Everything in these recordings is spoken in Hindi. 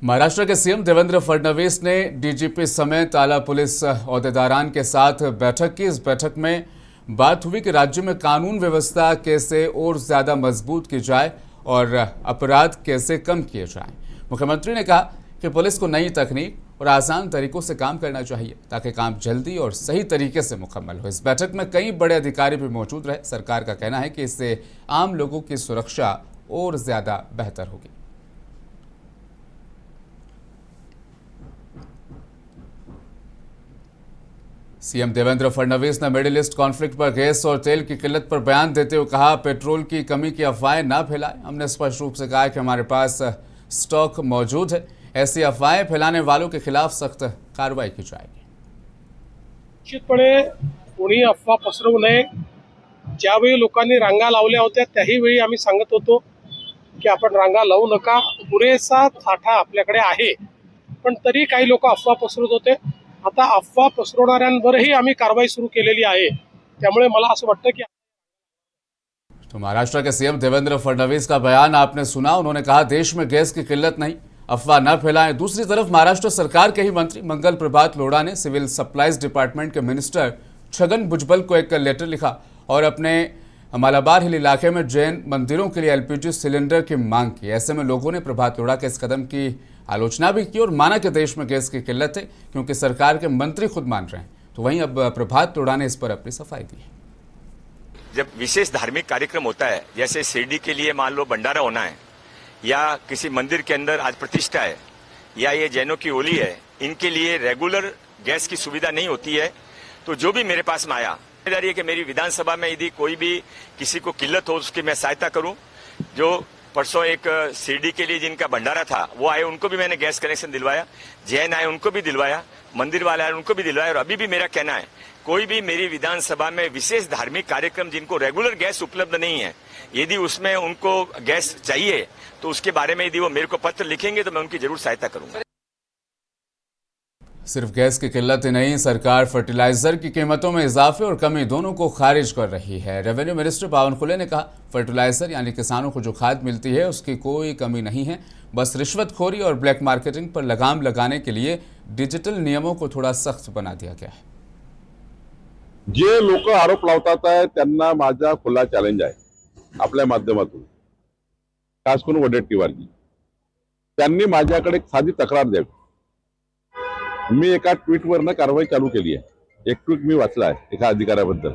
महाराष्ट्र के सीएम देवेंद्र फडणवीस ने डीजीपी समेत आला पुलिस ओहदेदारान के साथ बैठक की। इस बैठक में बात हुई कि राज्य में कानून व्यवस्था कैसे और ज्यादा मजबूत की जाए और अपराध कैसे कम किए जाएं। मुख्यमंत्री ने कहा कि पुलिस को नई तकनीक और आसान तरीकों से काम करना चाहिए ताकि काम जल्दी और सही तरीके से मुकम्मल हो। इस बैठक में कई बड़े अधिकारी भी मौजूद रहे। सरकार का कहना है कि इससे आम लोगों की सुरक्षा और ज्यादा बेहतर होगी। सीएम देवेंद्र फडणवीस ने मिडिल ईस्ट कॉन्फ्लिक्ट पर गैस और तेल की किल्लत पर बयान देते हुए कहा, पेट्रोल की कमी की अफवाहें ना फैलाएं। हमने स्पष्ट रूप से कहा कि हमारे पास स्टॉक मौजूद है। ऐसी अफवाहें फैलाने वालों के खिलाफ सख्त कार्रवाई की जाएगी। निश्चितपणे कोणी अफवा पसरवू नये। ज्यावेळी लोकांनी रांगा लावल्या होत्या त्याही वेळी आम्ही सांगत होतो की आपण रांगा लावू नका, पुरेसा साठा आपल्याकडे आहे, पण तरी काही लोक अफवा पसरवत होते। आता अफवा पसरवणाऱ्यांवरही आम्ही कारवाई सुरू केलेली आहे। त्यामुळे मला असं वाटतं की तो महाराष्ट्र के सीएम देवेंद्र फडणवीस का बयान आपने सुना। उन्होंने कहा देश में गैस की किल्लत नहीं, अफवाह न फैलाएं। दूसरी तरफ महाराष्ट्र सरकार के ही मंत्री मंगल प्रभात लोढ़ा ने सिविल सप्लाईज डिपार्टमेंट के मिनिस्टर छगन भुजबल को एक लेटर लिखा और अपने मालाबार हिल इलाके में जैन मंदिरों के लिए एलपीजी सिलेंडर की मांग की। ऐसे में लोगों ने प्रभात लोढ़ा के इस कदम की आलोचना भी की और माना कि देश में गैस की किल्लत है क्योंकि सरकार के मंत्री खुद मान रहे हैं। तो वहीं अब प्रभात लोढ़ा ने इस पर अपनी सफाई दी है। जब विशेष धार्मिक कार्यक्रम होता है, जैसे शिरडी के लिए मान लो भंडारा होना है, या किसी मंदिर के अंदर आज प्रतिष्ठा है, या ये जैनों की होली है, इनके लिए रेगुलर गैस की सुविधा नहीं होती है। तो जो भी मेरे पास में आया, जिम्मेदारी है कि मेरी विधानसभा में यदि कोई भी किसी को किल्लत हो उसकी मैं सहायता करूं। जो परसों एक शिरडी के लिए जिनका भंडारा था वो आए, उनको भी मैंने गैस कनेक्शन दिलवाया। जैन आए उनको भी दिलवाया, मंदिर वाले आए उनको भी दिलवाया। और अभी भी मेरा कहना है कोई भी मेरी विधानसभा में विशेष धार्मिक कार्यक्रम जिनको रेगुलर गैस उपलब्ध नहीं है, यदि उसमें उनको गैस चाहिए तो उसके बारे में यदि वो मेरे को पत्र लिखेंगे तो मैं उनकी जरूर सहायता करूंगा। सिर्फ गैस की किल्लत ही नहीं, सरकार फर्टिलाइजर की कीमतों में इजाफे और कमी दोनों को खारिज कर रही है। रेवेन्यू मिनिस्टर पावन खुले ने कहा, फर्टिलाइजर यानी किसानों को जो खाद मिलती है उसकी कोई कमी नहीं है, बस रिश्वतखोरी और ब्लैक मार्केटिंग पर लगाम लगाने के लिए डिजिटल नियमों को थोड़ा सख्त बना दिया गया है। जे लोक आरोप लावतात आहे त्यांना माझा खुला चॅलेंज आहे आपल्या माध्यमातून, खास करून वडेट्टीवारजी त्यांनी माझ्याकडे एक साधी तक्रार द्यावी। मी एका ट्विटवरनं कारवाई चालू केली आहे। एक ट्विट मी वाचला आहे एका अधिकाऱ्याबद्दल,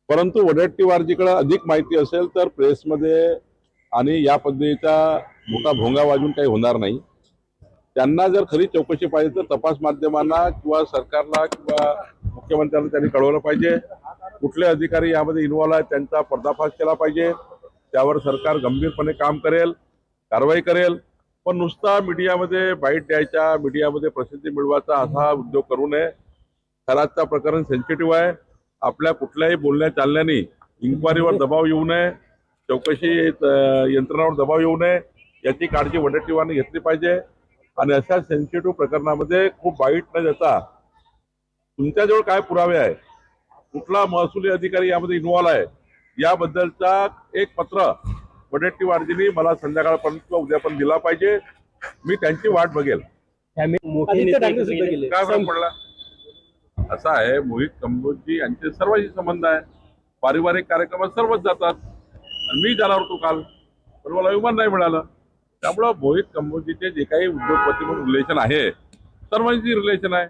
परंतु वडेट्टीवारजीकडे अधिक माहिती असेल तर प्रेसमध्ये आणि या पद्धतीचा मोठा भोंगा वाजून काही होणार नाही। त्यांना जर खरी चौकशी पाहिजे तर तपास माध्यमांना किंवा सरकारला किंवा मुख्यमंत्र्यांना त्यांनी कळवलं पाहिजे। कुठले अधिकारी यामध्ये इन्व्हॉल्व आहेत त्यांचा पर्दाफाश केला पाहिजे। त्यावर सरकार गंभीरपणे काम करेल, कारवाई करेल। पण नुसता मीडियामध्ये बाईट द्यायचा, मीडियामध्ये प्रसिद्धी मिळवायचा असा उद्योग करू नये। खरातचा प्रकरण सेन्सिटिव्ह आहे। आपल्या कुठल्याही बोलण्या चालण्याने इन्क्वायरीवर दबाव येऊ नये, चौकशी यंत्रणावर दबाव येऊ नये याची काळजी वडेट्टीवारने घेतली पाहिजे। आणि अशा सेन्सिटिव्ह प्रकरणामध्ये खूप बाईट न देता तुमच्याजवळ काय पुरावे आहे, कुठला महसुली अधिकारी यामध्ये इन्व्हॉल्व आहे याबद्दलचा एक पत्र वडेट्टीवारजींनी मला संध्याकाळपर्यंत किंवा उद्यापर्यंत दिला पाहिजे। मी त्यांची वाट बघेल। काय फरक पडला असा आहे, मोहित कंबोजी यांचे सर्वांशी संबंध आहे, पारिवारिक कार्यक्रमात सर्वच जातात। मी जाणार होतो काल, पण मला विमान नाही मिळालं। त्यामुळे मोहित कंबोजीचे जे काही उद्योगपती म्हणून रिलेशन आहे सर्वांची रिलेशन आहे।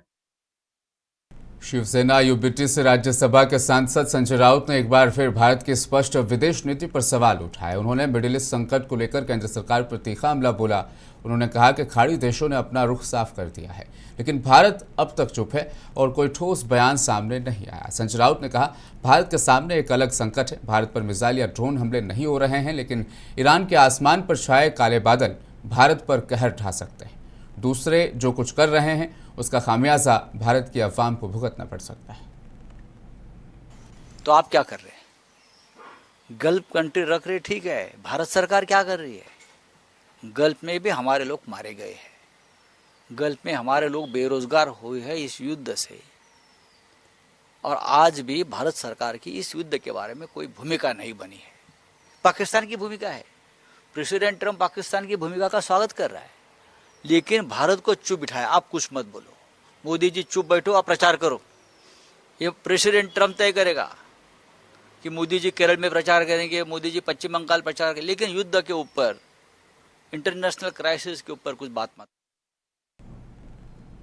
शिवसेना यूबीटी से राज्यसभा के सांसद संजय राउत ने एक बार फिर भारत की स्पष्ट विदेश नीति पर सवाल उठाए। उन्होंने मिडिल ईस्ट संकट को लेकर केंद्र सरकार पर तीखा हमला बोला। उन्होंने कहा कि खाड़ी देशों ने अपना रुख साफ कर दिया है लेकिन भारत अब तक चुप है और कोई ठोस बयान सामने नहीं आया। संजय राउत ने कहा, भारत के सामने एक अलग संकट है। भारत पर मिसाइल या ड्रोन हमले नहीं हो रहे हैं, लेकिन ईरान के आसमान पर छाए काले बादल भारत पर कहर ढा सकते हैं। दूसरे जो कुछ कर रहे हैं उसका खामियाजा भारत की अवाम को भुगतना पड़ सकता है। तो आप क्या कर रहे हैं? गल्फ कंट्री रख रहे, ठीक है, भारत सरकार क्या कर रही है? गल्फ में भी हमारे लोग मारे गए हैं, गल्फ में हमारे लोग बेरोजगार हुए हैं इस युद्ध से, और आज भी भारत सरकार की इस युद्ध के बारे में कोई भूमिका नहीं बनी है। पाकिस्तान की भूमिका है, प्रेसिडेंट ट्रंप पाकिस्तान की भूमिका का स्वागत कर रहा है, लेकिन भारत को चुप बिठाया, आप कुछ मत बोलो, मोदी जी चुप बैठो, आप प्रचार करो। ये प्रेसिडेंट ट्रम्प तय करेगा कि मोदी जी केरल में प्रचार करेंगे, मोदी जी पश्चिम बंगाल प्रचार करेंगे, लेकिन युद्ध के ऊपर, इंटरनेशनल क्राइसिस के ऊपर कुछ बात मत।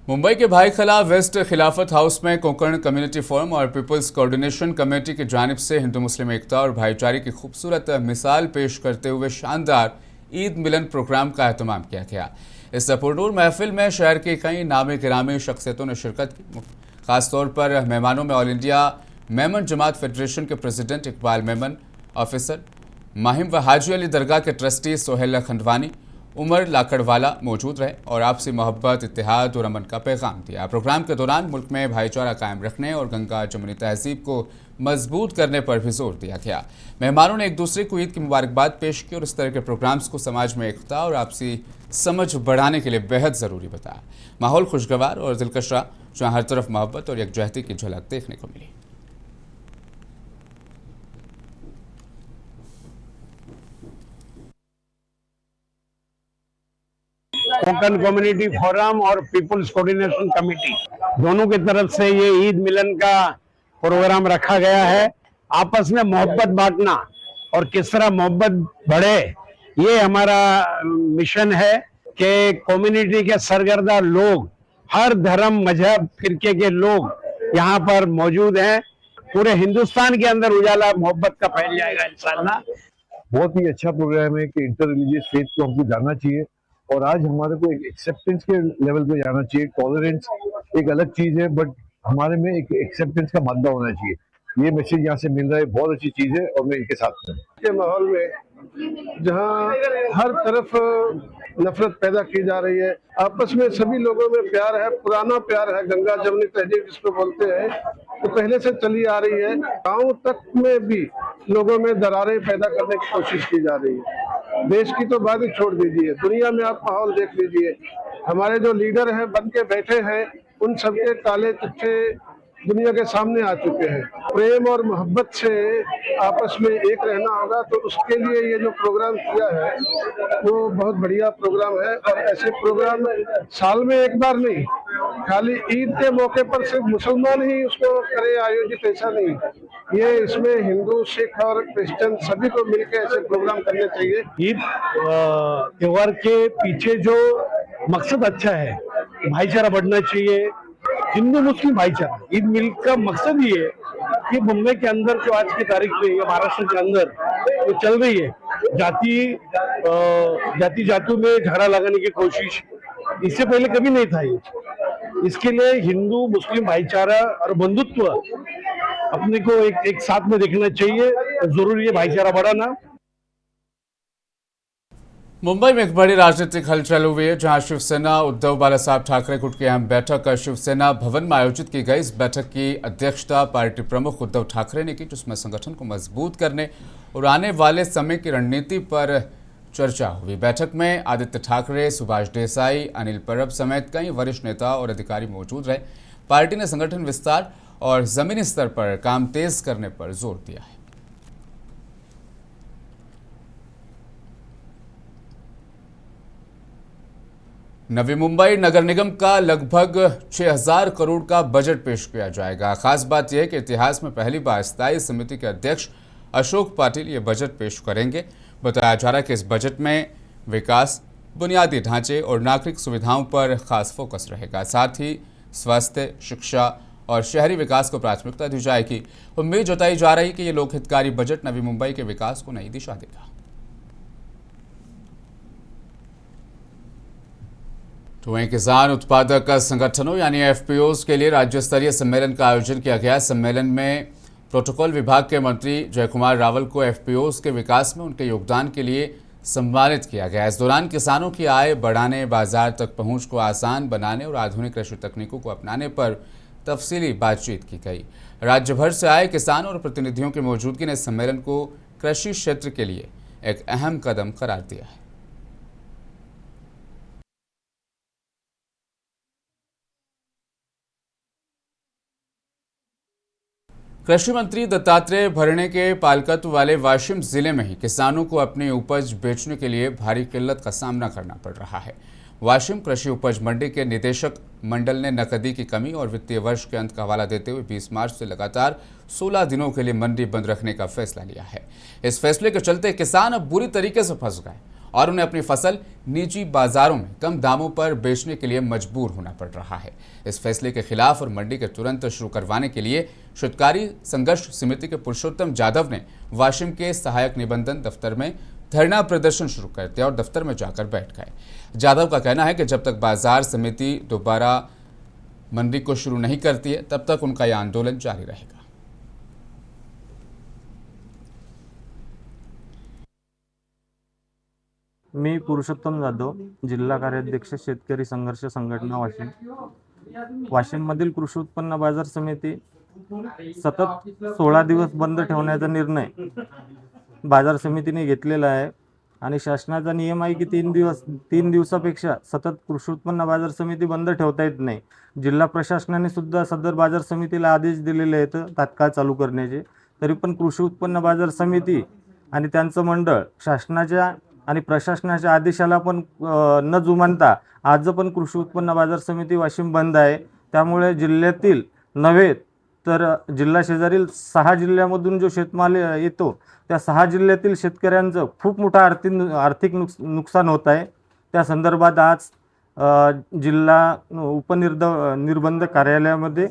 मुंबई के भाईखला वेस्ट खिलाफत हाउस में कोंकण कम्युनिटी फोरम और पीपल्स कोऑर्डिनेशन कमेटी की जानिब से हिंदू मुस्लिम एकता और भाईचारे की खूबसूरत मिसाल पेश करते हुए शानदार ईद मिलन प्रोग्राम का एहतमाम किया गया। इस पुरनूर महफिल में शहर की कई नामी गिरामी शख्सियतों ने शिरकत की। खासतौर पर मेहमानों में ऑल इंडिया मेमन जमात फेडरेशन के प्रेसिडेंट इकबाल मेमन, ऑफिसर माहिम व हाजी अली दरगाह के ट्रस्टी सोहेल खंडवानी, उमर लाकड़वाला मौजूद रहे और आपसी मोहब्बत, इत्तेहाद और अमन का पैगाम दिया। प्रोग्राम के दौरान मुल्क में भाईचारा कायम रखने और गंगा जमुनी तहजीब को मजबूत करने पर भी जोर दिया गया। मेहमानों ने एक दूसरे को ईद की मुबारकबाद पेश की और इस तरह के प्रोग्राम्स को समाज में एकता और आपसी समझ बढ़ाने के लिए बेहद ज़रूरी बताया। माहौल खुशगवार और दिलकश रहा, जहाँ हर तरफ मोहब्बत और यकजहती की झलक देखने को मिली। कोंकण कम्युनिटी फोरम और पीपल्स कोऑर्डिनेशन कमेटी दोनों की तरफ से ये ईद मिलन का प्रोग्राम रखा गया है। आपस में मोहब्बत बांटना और किस तरह मोहब्बत बढ़े, ये हमारा मिशन है कि कम्युनिटी के सरगर्दा लोग, हर धर्म मजहब फिरके के लोग यहाँ पर मौजूद हैं। पूरे हिंदुस्तान के अंदर उजाला मोहब्बत का फैल जाएगा इंशाल्लाह। बहुत ही अच्छा प्रोग्राम है कि इंटर रिलीजियस फेथ को हमको जानना चाहिए और आज हमारे को एक एक्सेप्टेंस के लेवल पे जाना चाहिए। टॉलरेंस एक अलग चीज है, बट हमारे में एक एक्सेप्टेंस का मादा होना चाहिए। ये मैसेज यहाँ से मिल रहा है, बहुत अच्छी चीज है और मैं इनके साथ हूँ। के माहौल में जहाँ हर तरफ नफरत पैदा की जा रही है, आपस में सभी लोगों में प्यार है, पुराना प्यार है, गंगा जमुनी तहजीब जिसको बोलते हैं, तो पहले से चली आ रही है। गांव तक में भी लोगों में दरारें पैदा करने की कोशिश की जा रही है। देश की तो बात ही छोड़ दीजिए, दुनिया में आप माहौल देख लीजिए। हमारे जो लीडर हैं बन के बैठे हैं, उन सबके काले चिट्ठे दुनिया के सामने आ चुके हैं। प्रेम और मोहब्बत से आपस में एक रहना होगा, तो उसके लिए ये जो प्रोग्राम किया है वो बहुत बढ़िया प्रोग्राम है। और ऐसे प्रोग्राम साल में एक बार नहीं, खाली ईद के मौके पर सिर्फ मुसलमान ही उसको करे आयोजित, ऐसा नहीं। ये इसमें हिंदू, सिख और क्रिश्चियन सभी को मिलकर ऐसे प्रोग्राम करने चाहिए। ईद त्योहार के पीछे जो मकसद अच्छा है, भाईचारा बढ़ना चाहिए, हिंदू मुस्लिम भाईचारा। ईद मिल का मकसद ये है कि मुंबई के अंदर जो आज की तारीख में या महाराष्ट्र के अंदर जो चल रही है जाति में झगड़ा लगाने की कोशिश, इससे पहले कभी नहीं था ये। इसके लिए हिंदू मुस्लिम भाईचारा और बंधुत्व अपने को एक साथ में देखना चाहिए। जरूरी है भाईचारा बढ़ाना। मुंबई में एक बड़ी राजनीतिक हलचल हुई है, जहां शिवसेना उद्धव बालासाहब ठाकरे गुट की अहम बैठक शिवसेना भवन में आयोजित की गई। इस बैठक की अध्यक्षता पार्टी प्रमुख उद्धव ठाकरे ने की, जिसमें संगठन को मजबूत करने और आने वाले समय की रणनीति पर चर्चा हुई। बैठक में आदित्य ठाकरे, सुभाष देसाई, अनिल परब समेत कई वरिष्ठ नेता और अधिकारी मौजूद रहे। पार्टी ने संगठन विस्तार और जमीनी स्तर पर काम तेज करने पर जोर दिया है। नवी मुंबई नगर निगम का लगभग 6000 करोड़ का बजट पेश किया जाएगा। खास बात यह है कि इतिहास में पहली बार स्थायी समिति के अध्यक्ष अशोक पाटिल ये बजट पेश करेंगे। बताया जा रहा है कि इस बजट में विकास, बुनियादी ढांचे और नागरिक सुविधाओं पर खास फोकस रहेगा। साथ ही स्वास्थ्य, शिक्षा और शहरी विकास को प्राथमिकता दी जाएगी। उम्मीद जताई जा रही है कि ये लोकहितकारी बजट नवी मुंबई के विकास को नई दिशा देगा। तो वहीं किसान उत्पादक संगठनों यानी एफपीओज के लिए राज्य स्तरीय सम्मेलन का आयोजन किया गया। सम्मेलन में प्रोटोकॉल विभाग के मंत्री जयकुमार रावल को एफपीओज के विकास में उनके योगदान के लिए सम्मानित किया गया। इस दौरान किसानों की आय बढ़ाने, बाजार तक पहुंच को आसान बनाने और आधुनिक कृषि तकनीकों को अपनाने पर तफसीली बातचीत की गई। राज्य भर से आए किसान और प्रतिनिधियों की मौजूदगी ने सम्मेलन को कृषि क्षेत्र के लिए एक अहम कदम करार दिया है। कृषि मंत्री दत्तात्रेय भरणे के पालकत्व वाले वाशिम जिले में ही किसानों को अपनी उपज बेचने के लिए भारी किल्लत का सामना करना पड़ रहा है। वाशिम कृषि उपज मंडी के निदेशक मंडल ने नकदी की कमी और वित्तीय वर्ष के अंत का हवाला देते हुए 20 मार्च से लगातार 16 दिनों के लिए मंडी बंद रखने का फैसला लिया है। इस फैसले के चलते किसान अब बुरी तरीके से फंस गए और उन्हें अपनी फसल निजी बाजारों में कम दामों पर बेचने के लिए मजबूर होना पड़ रहा है। इस फैसले के खिलाफ और मंडी के तुरंत शुरू करवाने के लिए शेतकारी संघर्ष समिति के पुरुषोत्तम जाधव ने वाशिम के सहायक निबंधन दफ्तर में धरना प्रदर्शन शुरू कर दिया और दफ्तर में जाकर बैठ गए। जाधव का कहना है कि जब तक बाजार समिति दोबारा मंडी को शुरू नहीं करती है तब तक उनका यह आंदोलन जारी रहेगा। मी पुरुषोत्तम जाधव, जिल्हा कार्याध्यक्ष शेतकरी संघर्ष संघटना वाशिम। वाशिममधील कृषी उत्पन्न बाजार समिती सतत 16 दिवस बंद ठेवण्याचा निर्णय बाजार समितीने घेतलेला आहे आणि शासनाचा नियम आहे की 3 दिवसापेक्षा सतत कृषी उत्पन्न बाजार समिती बंद ठेवता येत नाही। जिल्हा प्रशासनाने सुद्धा सदर बाजार समितीला आदेश दिलेले आहेत तात्काळ चालू करण्याचे, तरी पण कृषी उत्पन्न बाजार समिती आणि त्यांचं मंडळ शासनाच्या आणि प्रशासनाच्या आदेशाला पण न जुमानता आज पण कृषी उत्पन्न बाजार समिती वाशिम बंद आहे। त्यामुळे जिल्ह्यातील नव्हे तर जिल्हा शेजारील 6 जिल्ह्यामधून जो शेतमाल येतो त्या 6 जिल्ह्यातील शेतकऱ्यांचं खूप मोठा आर्थिक नुकसान होत आहे। त्या संदर्भात आज जिल्हा निर्बंध कार्यालयामध्ये